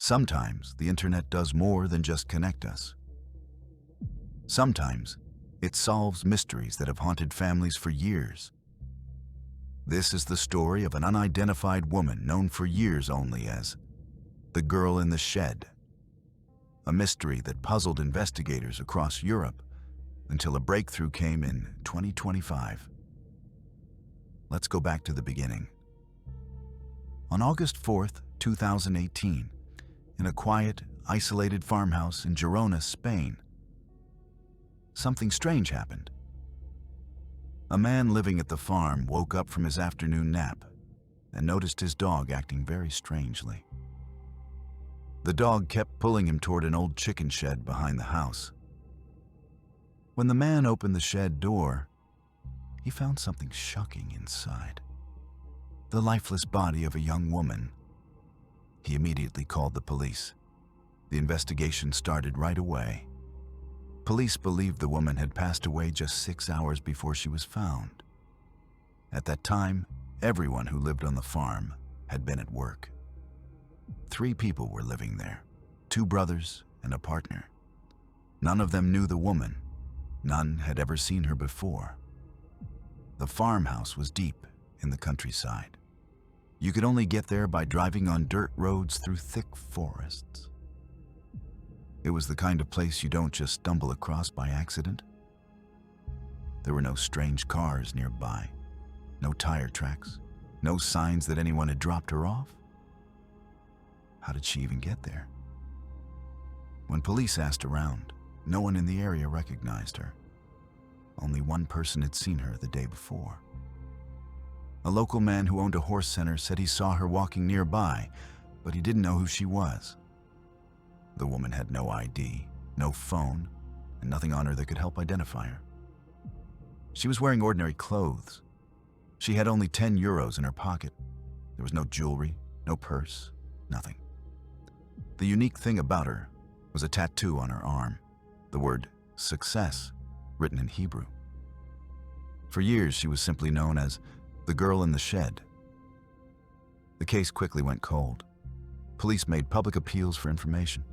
Sometimes the internet does more than just connect us. Sometimes it solves mysteries that have haunted families for years. This is the story of an unidentified woman known for years only as the girl in the shed, a mystery that puzzled investigators across Europe until a breakthrough came in 2025. Let's go back to the beginning. On August 4th, 2018, in a quiet, isolated farmhouse in Girona, Spain, something strange happened. A man living at the farm woke up from his afternoon nap and noticed his dog acting very strangely. The dog kept pulling him toward an old chicken shed behind the house. When the man opened the shed door, he found something shocking inside. The lifeless body of a young woman. He immediately called the police. The investigation started right away. Police believed the woman had passed away just 6 hours before she was found. At that time, everyone who lived on the farm had been at work. 3 people were living there, 2 brothers and a partner. None of them knew the woman. None had ever seen her before. The farmhouse was deep in the countryside. You could only get there by driving on dirt roads through thick forests. It was the kind of place you don't just stumble across by accident. There were no strange cars nearby, no tire tracks, no signs that anyone had dropped her off. How did she even get there? When police asked around, no one in the area recognized her. Only one person had seen her the day before. A local man who owned a horse center said he saw her walking nearby, but he didn't know who she was. The woman had no ID, no phone, and nothing on her that could help identify her. She was wearing ordinary clothes. She had only 10 euros in her pocket. There was no jewelry, no purse, nothing. The unique thing about her was a tattoo on her arm, the word success written in Hebrew. For years, she was simply known as the girl in the shed. The case quickly went cold. Police made public appeals for information,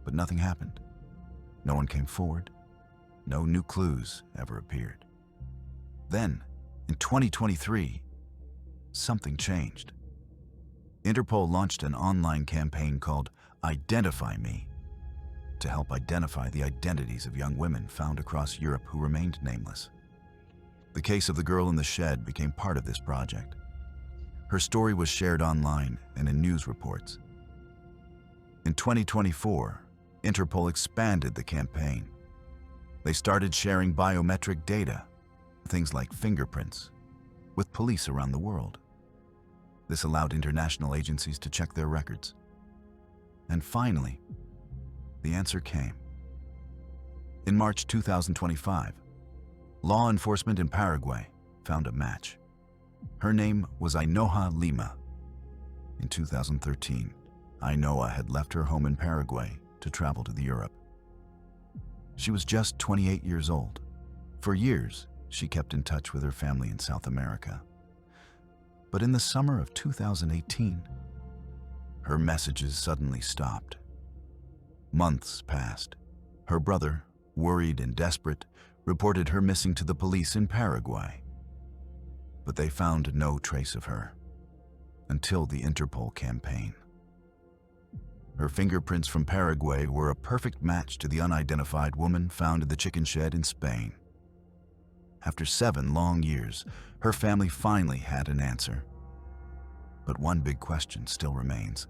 but nothing happened. No one came forward. No new clues ever appeared. Then, in 2023, something changed. Interpol launched an online campaign called Identify Me to help identify the identities of young women found across Europe who remained nameless. The case of the girl in the shed became part of this project. Her story was shared online and in news reports. In 2024, Interpol expanded the campaign. They started sharing biometric data, things like fingerprints, with police around the world. This allowed international agencies to check their records. And finally, the answer came. In March 2025, law enforcement in Paraguay found a match. Her name was Ainhoa Lima. In 2013, Ainhoa had left her home in Paraguay to travel to Europe. She was just 28 years old. For years, she kept in touch with her family in South America. But in the summer of 2018, her messages suddenly stopped. Months passed. Her brother, worried and desperate, reported her missing to the police in Paraguay. But they found no trace of her until the Interpol campaign. Her fingerprints from Paraguay were a perfect match to the unidentified woman found in the chicken shed in Spain. After 7 long years, her family finally had an answer. But one big question still remains.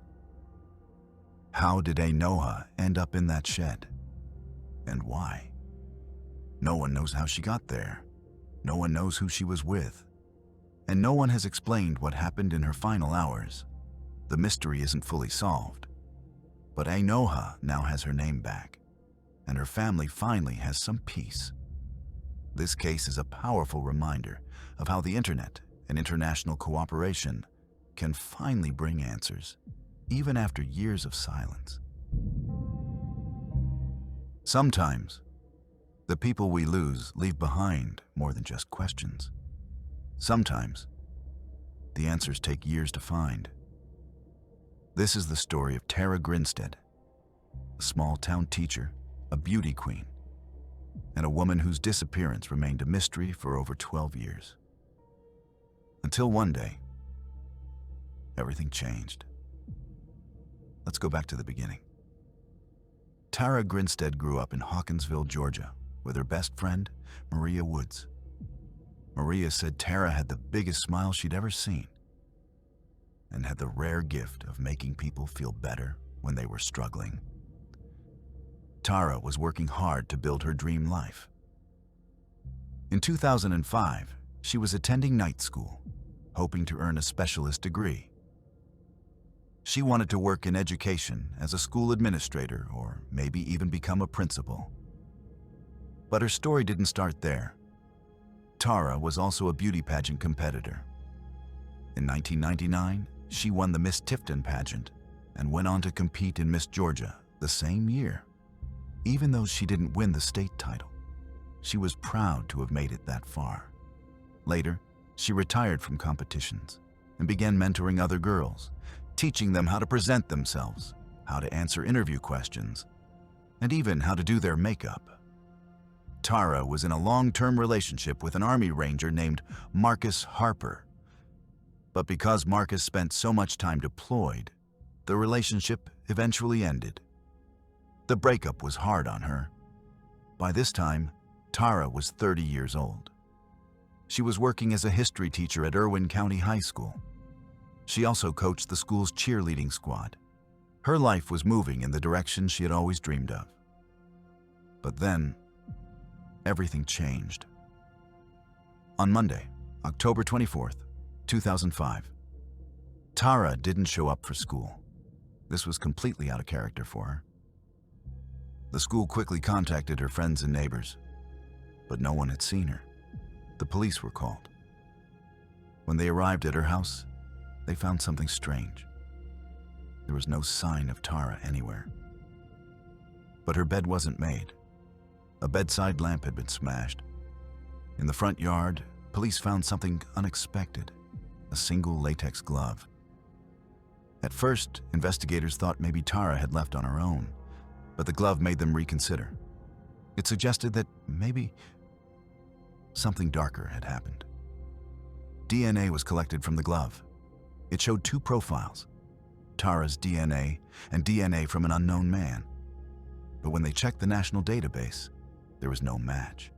How did Ainhoa end up in that shed? And why? No one knows how she got there. No one knows who she was with. And no one has explained what happened in her final hours. The mystery isn't fully solved. But Ainhoa now has her name back, and her family finally has some peace. This case is a powerful reminder of how the internet and international cooperation can finally bring answers, even after years of silence. Sometimes, the people we lose leave behind more than just questions. Sometimes, the answers take years to find. This is the story of Tara Ginstead, a small-town teacher, a beauty queen, and a woman whose disappearance remained a mystery for over 12 years. Until one day, everything changed. Let's go back to the beginning. Tara Ginstead grew up in Hawkinsville, Georgia, with her best friend, Maria Woods. Maria said Tara had the biggest smile she'd ever seen and had the rare gift of making people feel better when they were struggling. Tara was working hard to build her dream life. In 2005, she was attending night school, hoping to earn a specialist degree. She wanted to work in education as a school administrator or maybe even become a principal. But her story didn't start there. Tara was also a beauty pageant competitor. In 1999, she won the Miss Tifton pageant and went on to compete in Miss Georgia the same year. Even though she didn't win the state title, she was proud to have made it that far. Later, she retired from competitions and began mentoring other girls, teaching them how to present themselves, how to answer interview questions, and even how to do their makeup. Tara was in a long-term relationship with an Army Ranger named Marcus Harper. But because Marcus spent so much time deployed, the relationship eventually ended. The breakup was hard on her. By this time, Tara was 30 years old. She was working as a history teacher at Irwin County High School. She also coached the school's cheerleading squad. Her life was moving in the direction she had always dreamed of. But then, everything changed. On Monday, October 24th, 2005, Tara didn't show up for school. This was completely out of character for her. The school quickly contacted her friends and neighbors, but no one had seen her. The police were called. When they arrived at her house, they found something strange. There was no sign of Tara anywhere. But her bed wasn't made. A bedside lamp had been smashed. In the front yard, police found something unexpected, a single latex glove. At first, investigators thought maybe Tara had left on her own, but the glove made them reconsider. It suggested that maybe something darker had happened. DNA was collected from the glove. It showed two profiles, Tara's DNA and DNA from an unknown man. But when they checked the national database, there was no match.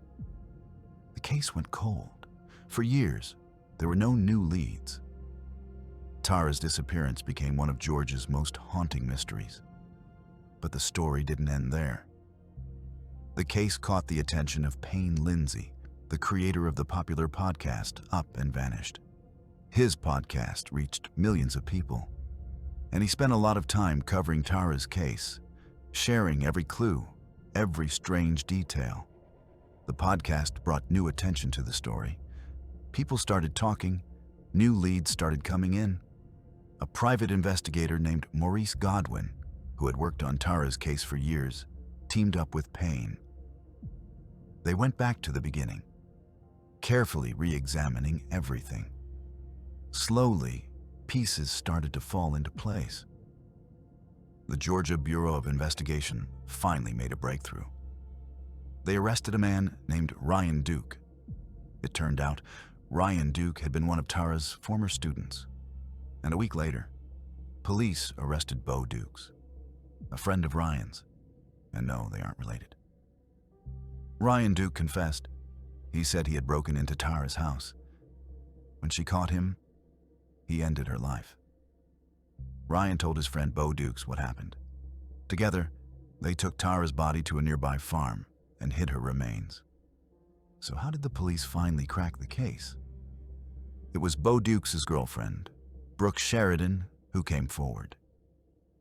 The case went cold. For years, there were no new leads. Tara's disappearance became one of Georgia's most haunting mysteries. But the story didn't end there. The case caught the attention of Payne Lindsay, the creator of the popular podcast Up and Vanished. His podcast reached millions of people, and he spent a lot of time covering Tara's case, sharing every clue, every strange detail. The podcast brought new attention to the story. People started talking, new leads started coming in. A private investigator named Maurice Godwin, who had worked on Tara's case for years, teamed up with Payne. They went back to the beginning, carefully re-examining everything. Slowly, pieces started to fall into place. The Georgia Bureau of Investigation finally made a breakthrough. They arrested a man named Ryan Duke. It turned out Ryan Duke had been one of Tara's former students. And a week later, police arrested Bo Dukes, a friend of Ryan's. And no, they aren't related. Ryan Duke confessed. He said he had broken into Tara's house. When she caught him, he ended her life. Ryan told his friend Bo Dukes what happened. Together, they took Tara's body to a nearby farm and hid her remains. So how did the police finally crack the case? It was Bo Dukes' girlfriend, Brooke Sheridan, who came forward.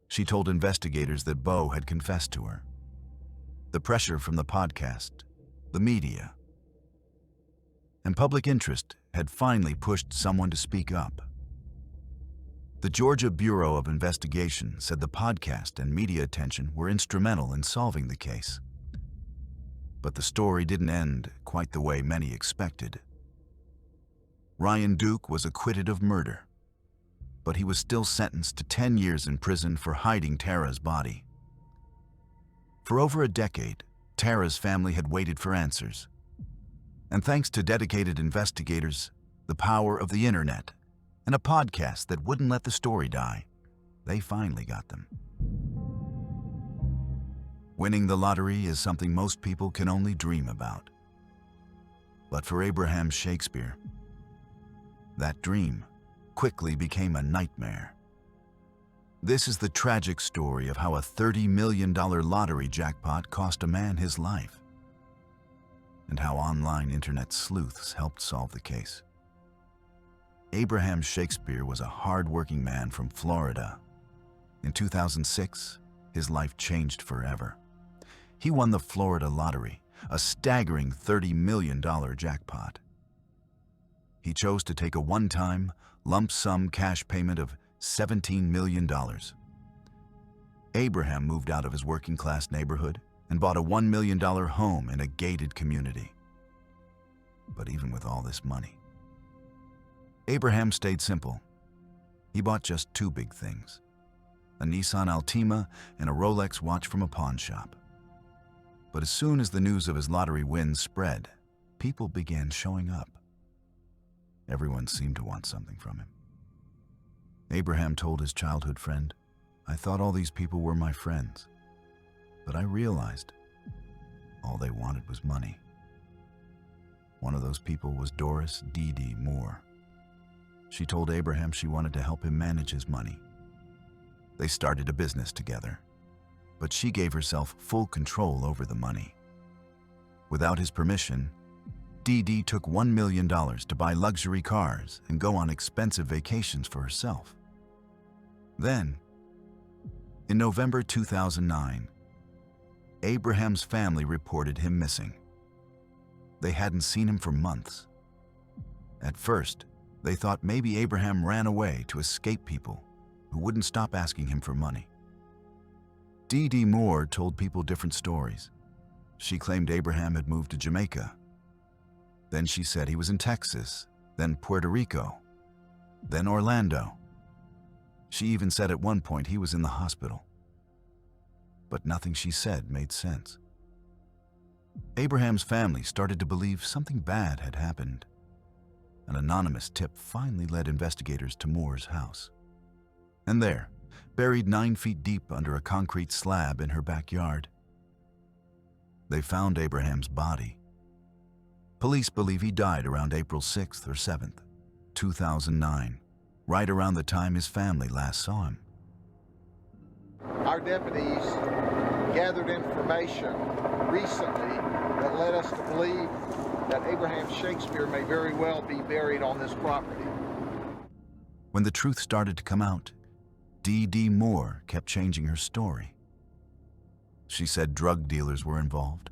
She told investigators that Bo had confessed to her. The pressure from the podcast, the media, and public interest had finally pushed someone to speak up. The Georgia Bureau of Investigation said the podcast and media attention were instrumental in solving the case. But the story didn't end quite the way many expected. Ryan Duke was acquitted of murder. but he was still sentenced to 10 years in prison for hiding Tara's body. For over a decade, Tara's family had waited for answers. And thanks to dedicated investigators, the power of the internet, and a podcast that wouldn't let the story die, they finally got them. Winning the lottery is something most people can only dream about. But for Abraham Shakespeare, that dream quickly became a nightmare. This is the tragic story of how a $30 million lottery jackpot cost a man his life, and how online internet sleuths helped solve the case. Abraham Shakespeare was a hard-working man from Florida. In 2006, his life changed forever. He won the Florida lottery, a staggering $30 million jackpot. He chose to take a one-time, lump-sum cash payment of $17 million. Abraham moved out of his working-class neighborhood and bought a $1 million home in a gated community. But even with all this money, Abraham stayed simple. He bought just two big things: a Nissan Altima and a Rolex watch from a pawn shop. But as soon as the news of his lottery wins spread, people began showing up. Everyone seemed to want something from him. Abraham told his childhood friend, "I thought all these people were my friends, but I realized all they wanted was money." One of those people was Doris Dee Moore. She told Abraham she wanted to help him manage his money. They started a business together, but she gave herself full control over the money. Without his permission, Dee took $1 million to buy luxury cars and go on expensive vacations for herself. Then, in November 2009, Abraham's family reported him missing. They hadn't seen him for months. At first, they thought maybe Abraham ran away to escape people who wouldn't stop asking him for money. Dee Moore told people different stories. She claimed Abraham had moved to Jamaica. Then she said he was in Texas, then Puerto Rico, then Orlando. She even said at one point he was in the hospital. But nothing she said made sense. Abraham's family started to believe something bad had happened. An anonymous tip finally led investigators to Moore's house. And there, buried 9 feet deep under a concrete slab in her backyard, they found Abraham's body. Police believe he died around April 6th or 7th, 2009, right around the time his family last saw him. Our deputies gathered information recently that led us to believe that Abraham Shakespeare may very well be buried on this property. When the truth started to come out, Dee Moore kept changing her story. She said drug dealers were involved.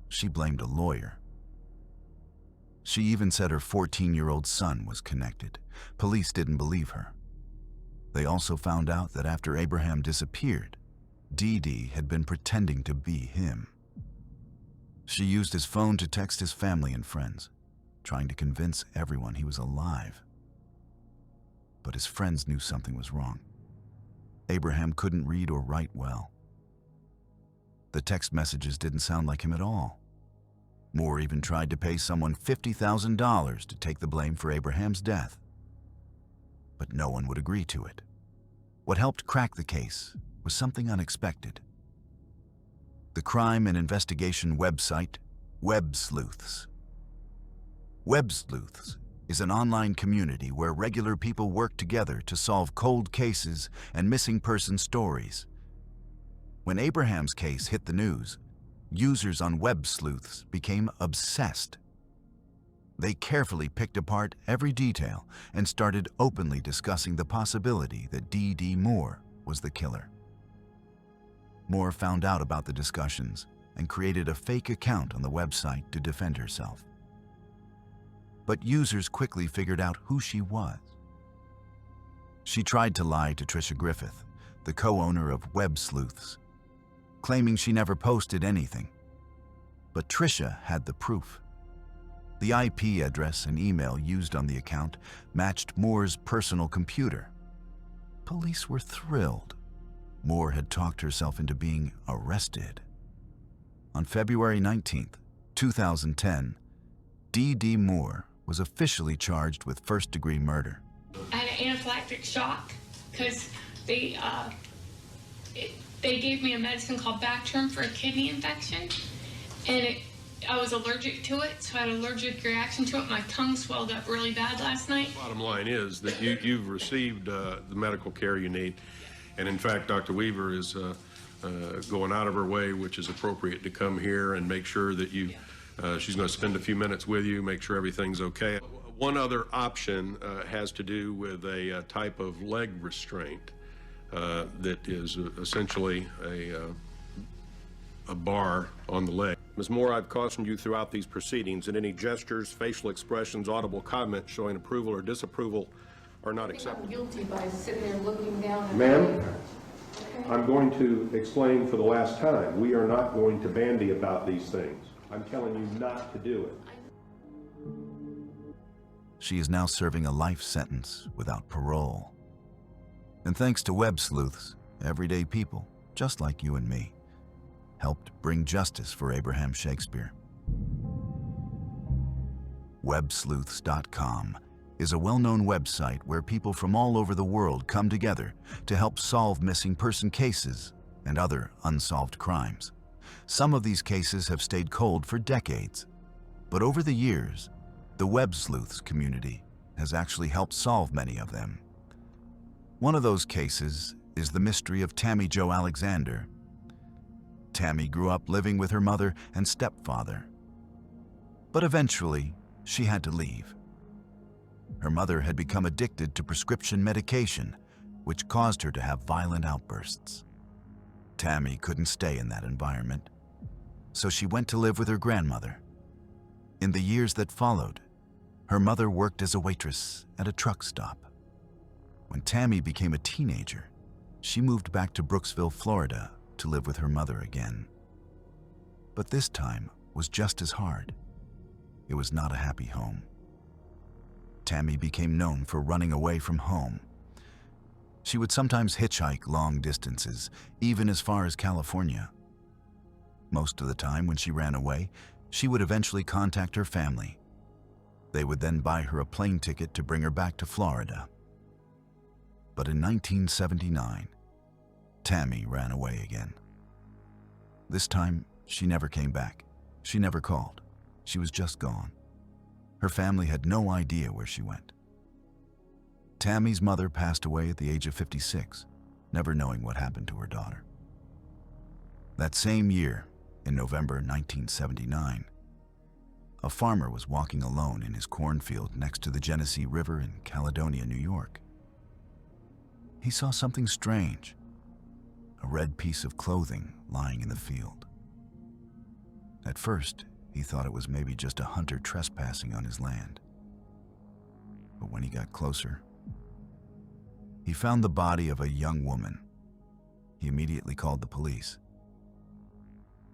She blamed a lawyer. She even said her 14-year-old son was connected. Police didn't believe her. They also found out that after Abraham disappeared, Dee had been pretending to be him. She used his phone to text his family and friends, trying to convince everyone he was alive. But his friends knew something was wrong. Abraham couldn't read or write well. The text messages didn't sound like him at all. Moore even tried to pay someone $50,000 to take the blame for Abraham's death. But no one would agree to it. What helped crack the case was something unexpected. The crime and investigation website, Web Sleuths. Web Sleuths is an online community where regular people work together to solve cold cases and missing person stories. When Abraham's case hit the news, users on Web Sleuths became obsessed. They carefully picked apart every detail and started openly discussing the possibility that Dee Moore was the killer. Moore found out about the discussions and created a fake account on the website to defend herself. But users quickly figured out who she was. She tried to lie to Trisha Griffith, the co-owner of Web Sleuths, claiming she never posted anything. But Trisha had the proof. The IP address and email used on the account matched Moore's personal computer. Police were thrilled. Moore had talked herself into being arrested. On February 19th, 2010, D.D. Moore was officially charged with first-degree murder. I had an anaphylactic shock because they gave me a medicine called Bactrim for a kidney infection, and I was allergic to it, so I had an allergic reaction to it. My tongue swelled up really bad last night. Bottom line is that you've received the medical care you need, and in fact, Dr. Weaver is going out of her way, which is appropriate, to come here and make sure that she's going to spend a few minutes with you, make sure everything's okay. One other option has to do with a type of leg restraint that is essentially a bar on the leg. Ms. Moore, I've cautioned you throughout these proceedings that any gestures, facial expressions, audible comments showing approval or disapproval are not acceptable. I'm guilty by sitting there looking down at Ma'am, okay. I'm going to explain for the last time. We are not going to bandy about these things. I'm telling you not to do it. She is now serving a life sentence without parole. And thanks to web sleuths, everyday people, just like you and me, helped bring justice for Abraham Shakespeare. Websleuths.com is a well-known website where people from all over the world come together to help solve missing person cases and other unsolved crimes. Some of these cases have stayed cold for decades, but over the years, the web sleuths community has actually helped solve many of them. One of those cases is the mystery of Tammy Joe Alexander. Tammy grew up living with her mother and stepfather, but eventually she had to leave. Her mother had become addicted to prescription medication, which caused her to have violent outbursts. Tammy couldn't stay in that environment, so she went to live with her grandmother. In the years that followed, her mother worked as a waitress at a truck stop. When Tammy became a teenager, she moved back to Brooksville, Florida, to live with her mother again. But this time was just as hard. It was not a happy home. Tammy became known for running away from home. She would sometimes hitchhike long distances, even as far as California. Most of the time when she ran away, she would eventually contact her family. They would then buy her a plane ticket to bring her back to Florida. But in 1979, Tammy ran away again. This time, she never came back. She never called. She was just gone. Her family had no idea where she went. Tammy's mother passed away at the age of 56, never knowing what happened to her daughter. That same year, in November 1979, a farmer was walking alone in his cornfield next to the Genesee River in Caledonia, New York. He saw something strange, a red piece of clothing lying in the field. At first, he thought it was maybe just a hunter trespassing on his land. But when he got closer, he found the body of a young woman. He immediately called the police.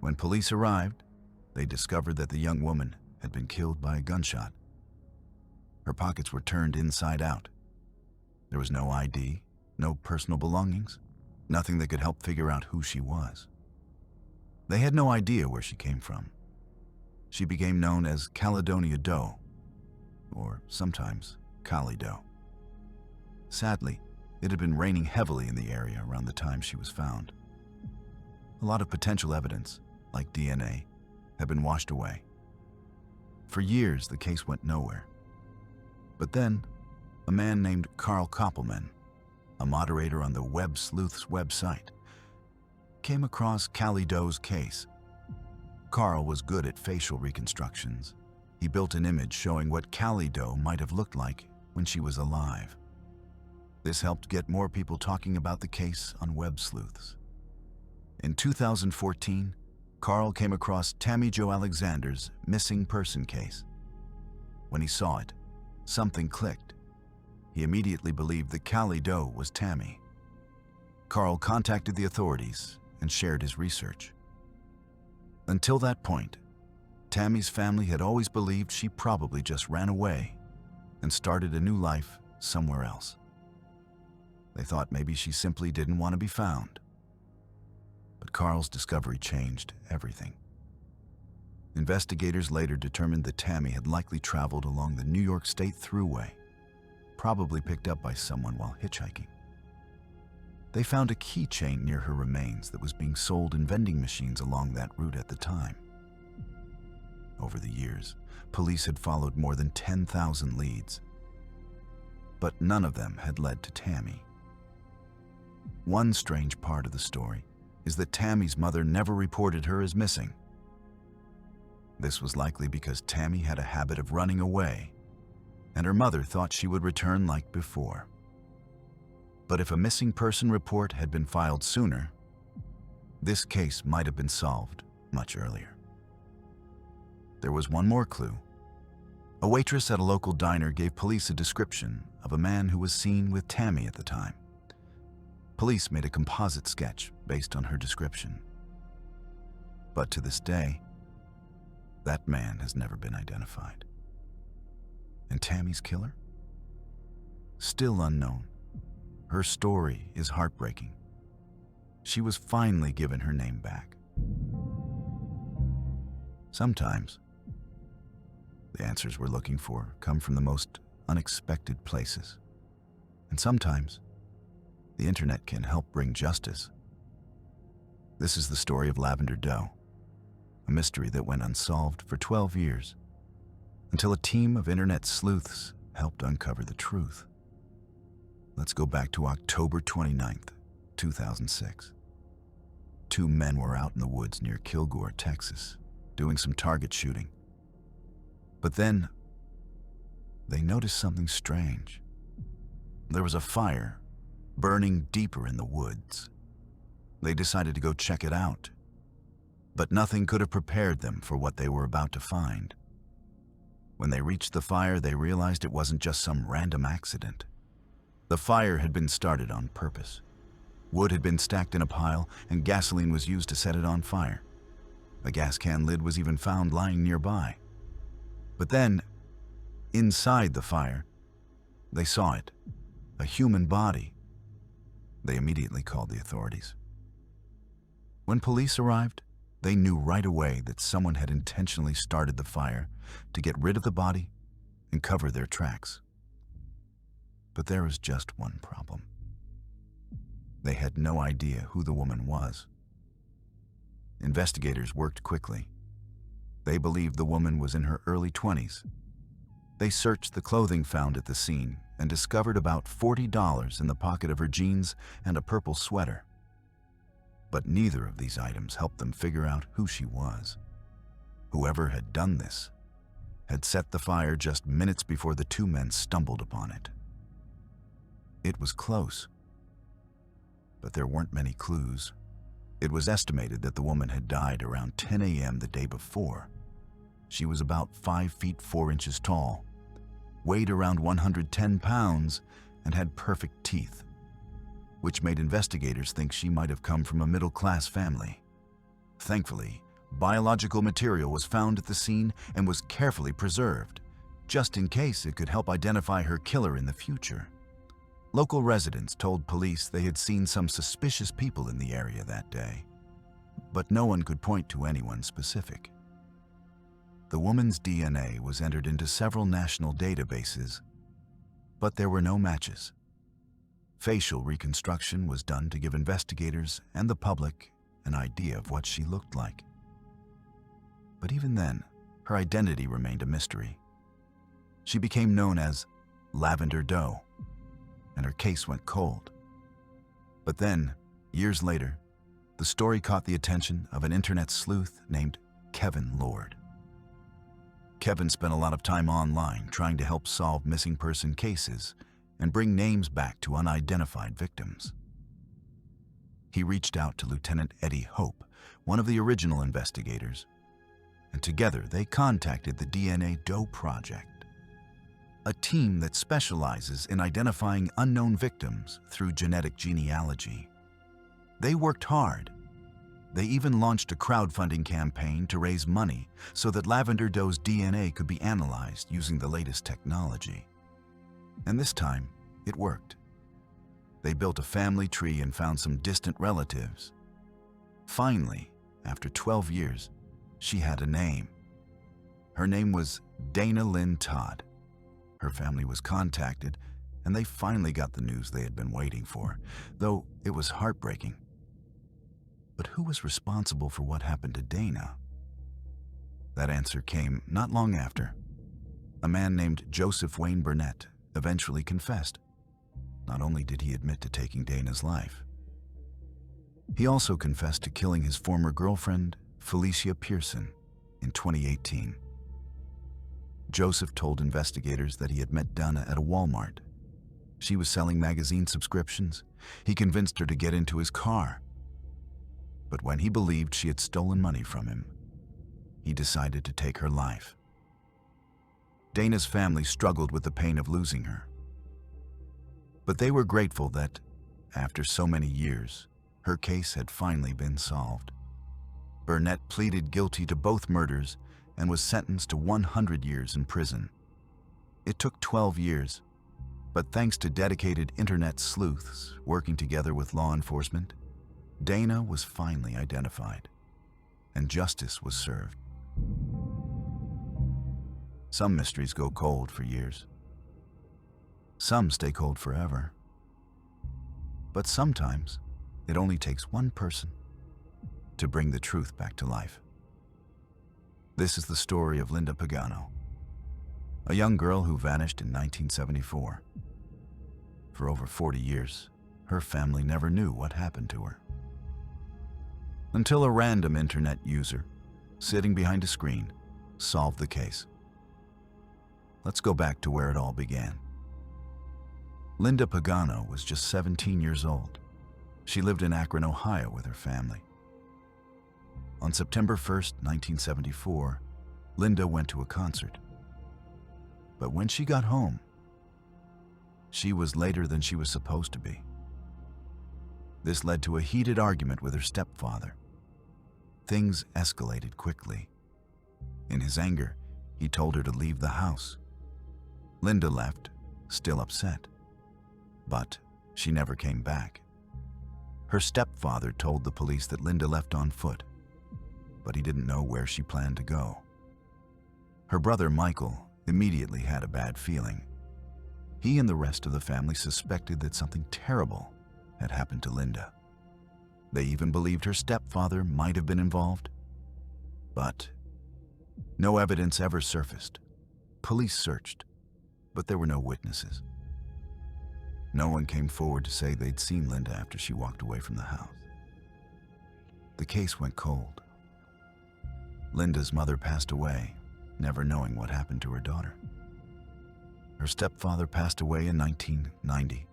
When police arrived, they discovered that the young woman had been killed by a gunshot. Her pockets were turned inside out. There was no ID, no personal belongings, nothing that could help figure out who she was. They had no idea where she came from. She became known as Caledonia Doe, or sometimes Cali Doe. Sadly, it had been raining heavily in the area around the time she was found. A lot of potential evidence, like DNA, had been washed away. For years, the case went nowhere. But then, a man named Carl Koppelman, a moderator on the Web Sleuths website, came across Cali Doe's case. Carl was good at facial reconstructions. He built an image showing what Cali Doe might have looked like when she was alive. This helped get more people talking about the case on Web Sleuths. In 2014, Carl came across Tammy Joe Alexander's missing person case. When he saw it, something clicked. He immediately believed that Cali Doe was Tammy. Carl contacted the authorities and shared his research. Until that point, Tammy's family had always believed she probably just ran away and started a new life somewhere else. They thought maybe she simply didn't want to be found. But Carl's discovery changed everything. Investigators later determined that Tammy had likely traveled along the New York State Thruway, probably picked up by someone while hitchhiking. They found a keychain near her remains that was being sold in vending machines along that route at the time. Over the years, police had followed more than 10,000 leads, but none of them had led to Tammy. One strange part of the story is that Tammy's mother never reported her as missing. This was likely because Tammy had a habit of running away, and her mother thought she would return like before. But if a missing person report had been filed sooner, this case might have been solved much earlier. There was one more clue. A waitress at a local diner gave police a description of a man who was seen with Tammy at the time. Police made a composite sketch based on her description. But to this day, that man has never been identified. And Tammy's killer? Still unknown. Her story is heartbreaking. She was finally given her name back. Sometimes, the answers we're looking for come from the most unexpected places. And sometimes, the internet can help bring justice. This is the story of Lavender Doe, a mystery that went unsolved for 12 years, until a team of internet sleuths helped uncover the truth. Let's go back to October 29th, 2006. Two men were out in the woods near Kilgore, Texas, doing some target shooting. But then, they noticed something strange. There was a fire burning deeper in the woods. They decided to go check it out, but nothing could have prepared them for what they were about to find. When they reached the fire, they realized it wasn't just some random accident. The fire had been started on purpose. Wood had been stacked in a pile, and gasoline was used to set it on fire. A gas can lid was even found lying nearby. But then, inside the fire, they saw it, a human body. They immediately called the authorities. When police arrived, they knew right away that someone had intentionally started the fire to get rid of the body and cover their tracks. But there was just one problem. They had no idea who the woman was. Investigators worked quickly. They believed the woman was in her early 20s. They searched the clothing found at the scene and discovered about $40 in the pocket of her jeans and a purple sweater. But neither of these items helped them figure out who she was. Whoever had done this had set the fire just minutes before the two men stumbled upon it. It was close, but there weren't many clues. It was estimated that the woman had died around 10 a.m. the day before. She was about 5 feet 4 inches tall, weighed around 110 pounds, and had perfect teeth, which made investigators think she might have come from a middle-class family. Thankfully, biological material was found at the scene and was carefully preserved, just in case it could help identify her killer in the future. Local residents told police they had seen some suspicious people in the area that day, but no one could point to anyone specific. The woman's DNA was entered into several national databases, but there were no matches. Facial reconstruction was done to give investigators and the public an idea of what she looked like. But even then, her identity remained a mystery. She became known as Lavender Doe, and her case went cold. But then, years later, the story caught the attention of an internet sleuth named Kevin Lord. Kevin spent a lot of time online trying to help solve missing person cases and bring names back to unidentified victims. He reached out to Lieutenant Eddie Hope, one of the original investigators, and together they contacted the DNA Doe Project, a team that specializes in identifying unknown victims through genetic genealogy. They worked hard, They even launched a crowdfunding campaign to raise money so that Lavender Doe's DNA could be analyzed using the latest technology. And this time, it worked. They built a family tree and found some distant relatives. Finally, after 12 years, she had a name. Her name was Dana Lynn Todd. Her family was contacted, and they finally got the news they had been waiting for, though it was heartbreaking. But who was responsible for what happened to Dana? That answer came not long after. A man named Joseph Wayne Burnett eventually confessed. Not only did he admit to taking Dana's life, he also confessed to killing his former girlfriend, Felicia Pearson, in 2018. Joseph told investigators that he had met Dana at a Walmart. She was selling magazine subscriptions. He convinced her to get into his car. But when he believed she had stolen money from him, he decided to take her life. Dana's family struggled with the pain of losing her. But they were grateful that, after so many years, her case had finally been solved. Burnett pleaded guilty to both murders and was sentenced to 100 years in prison. It took 12 years, but thanks to dedicated internet sleuths working together with law enforcement, Dana was finally identified, and justice was served. Some mysteries go cold for years. Some stay cold forever. But sometimes, it only takes one person to bring the truth back to life. This is the story of Linda Pagano, a young girl who vanished in 1974. For over 40 years, her family never knew what happened to her. Until a random internet user, sitting behind a screen, solved the case. Let's go back to where it all began. Linda Pagano was just 17 years old. She lived in Akron, Ohio with her family. On September 1st, 1974, Linda went to a concert. But when she got home, she was later than she was supposed to be. This led to a heated argument with her stepfather. Things escalated quickly. In his anger, he told her to leave the house. Linda left, still upset. But she never came back. Her stepfather told the police that Linda left on foot, but he didn't know where she planned to go. Her brother Michael immediately had a bad feeling. He and the rest of the family suspected that something terrible had happened to Linda. They even believed her stepfather might have been involved. But no evidence ever surfaced. Police searched, but there were no witnesses. No one came forward to say they'd seen Linda after she walked away from the house. The case went cold. Linda's mother passed away, never knowing what happened to her daughter. Her stepfather passed away in 1990,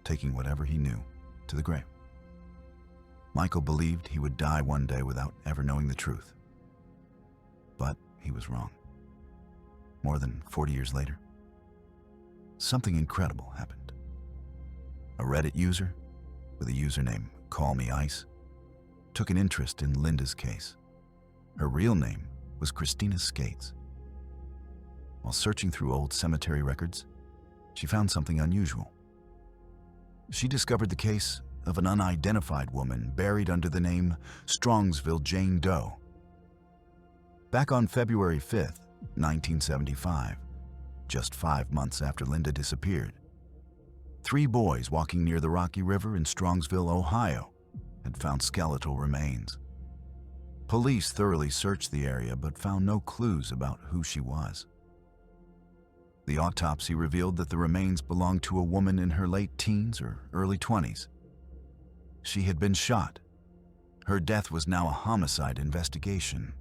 taking whatever he knew to the grave. Michael believed he would die one day without ever knowing the truth. But he was wrong. More than 40 years later, something incredible happened. A Reddit user with a username CallMeIce took an interest in Linda's case. Her real name was Christina Skates. While searching through old cemetery records, she found something unusual. She discovered the case of an unidentified woman buried under the name Strongsville Jane Doe. Back on February 5th, 1975, just 5 months after Linda disappeared, 3 boys walking near the Rocky River in Strongsville, Ohio, had found skeletal remains. Police thoroughly searched the area but found no clues about who she was. The autopsy revealed that the remains belonged to a woman in her late teens or early 20s. She had been shot. Her death was now a homicide investigation.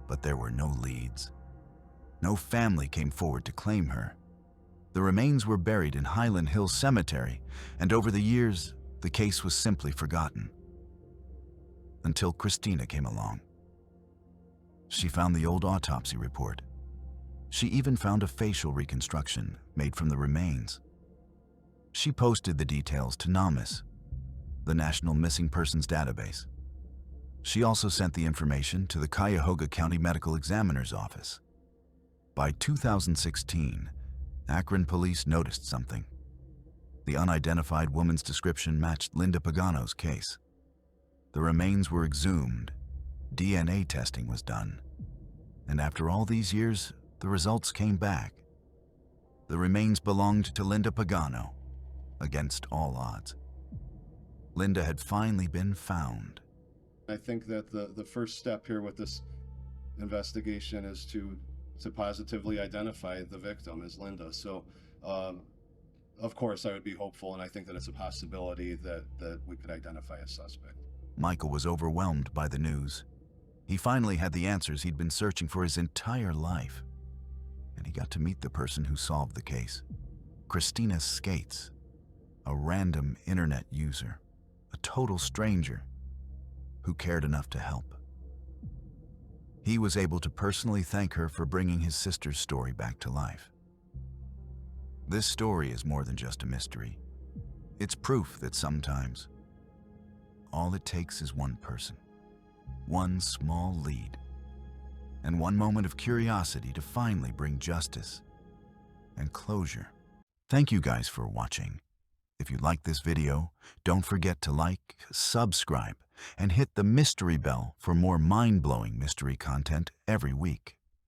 But there were no leads. No family came forward to claim her. The remains were buried in Highland Hills Cemetery, and over the years, the case was simply forgotten. Until Christina came along. She found the old autopsy report. She even found a facial reconstruction made from the remains. She posted the details to NAMIS, the National Missing Persons Database, She also sent the information to the Cuyahoga County Medical Examiner's office. By 2016, Akron police noticed something. The unidentified woman's description matched Linda Pagano's case. The remains were exhumed, DNA testing was done, and after all these years, the results came back. The remains belonged to Linda Pagano, against all odds. Linda had finally been found. I think that the first step here with this investigation is to positively identify the victim as Linda. So, of course, I would be hopeful, and I think that it's a possibility that we could identify a suspect. Michael was overwhelmed by the news. He finally had the answers he'd been searching for his entire life. And he got to meet the person who solved the case. Christina Skates, a random internet user, a total stranger who cared enough to help. He was able to personally thank her for bringing his sister's story back to life. This story is more than just a mystery. It's proof that sometimes all it takes is one person, one small lead, and one moment of curiosity to finally bring justice and closure. Thank you guys for watching. If you liked this video, don't forget to like, subscribe, and hit the mystery bell for more mind-blowing mystery content every week.